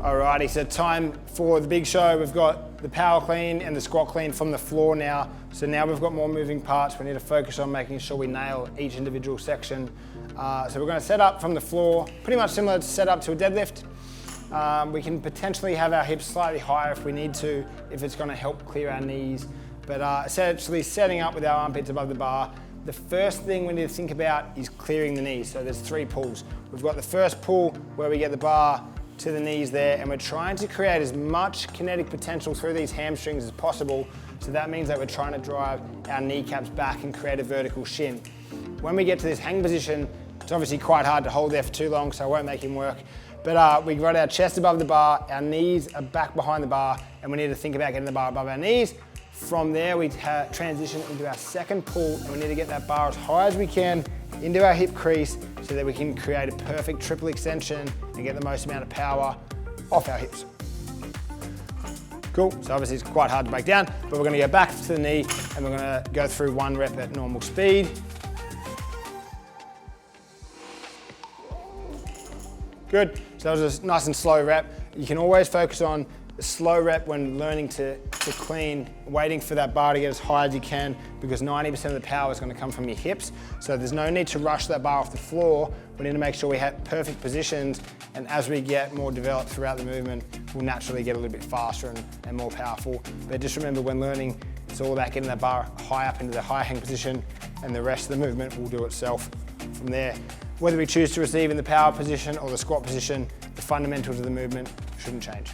Alrighty, so time for the big show. We've got the power clean and the squat clean from the floor now. So now we've got more moving parts. We need to focus on making sure we nail each individual section. So we're going to set up from the floor, pretty much similar to set up to a deadlift. We can potentially have our hips slightly higher if we need to, if it's going to help clear our knees. But essentially setting up with our armpits above the bar, the first thing we need to think about is clearing the knees. So there's 3 pulls. We've got the first pull where we get the bar to the knees there, and we're trying to create as much kinetic potential through these hamstrings as possible. So that means that we're trying to drive our kneecaps back and create a vertical shin. When we get to this hang position, it's obviously quite hard to hold there for too long, so I won't make him work. But we've got our chest above the bar, our knees are back behind the bar, and we need to think about getting the bar above our knees. From there, we transition into our second pull, and we need to get that bar as high as we can into our hip crease so that we can create a perfect triple extension and get the most amount of power off our hips. Cool, so obviously it's quite hard to break down, but we're gonna go back to the knee and we're gonna go through 1 rep at normal speed. Good, so that was a nice and slow rep. You can always focus on a slow rep when learning to clean, waiting for that bar to get as high as you can, because 90% of the power is going to come from your hips. So there's no need to rush that bar off the floor. We need to make sure we have perfect positions, and as we get more developed throughout the movement, we'll naturally get a little bit faster and more powerful. But just remember, when learning, it's all about getting that bar high up into the high hang position, and the rest of the movement will do itself from there. Whether we choose to receive in the power position or the squat position, the fundamentals of the movement shouldn't change.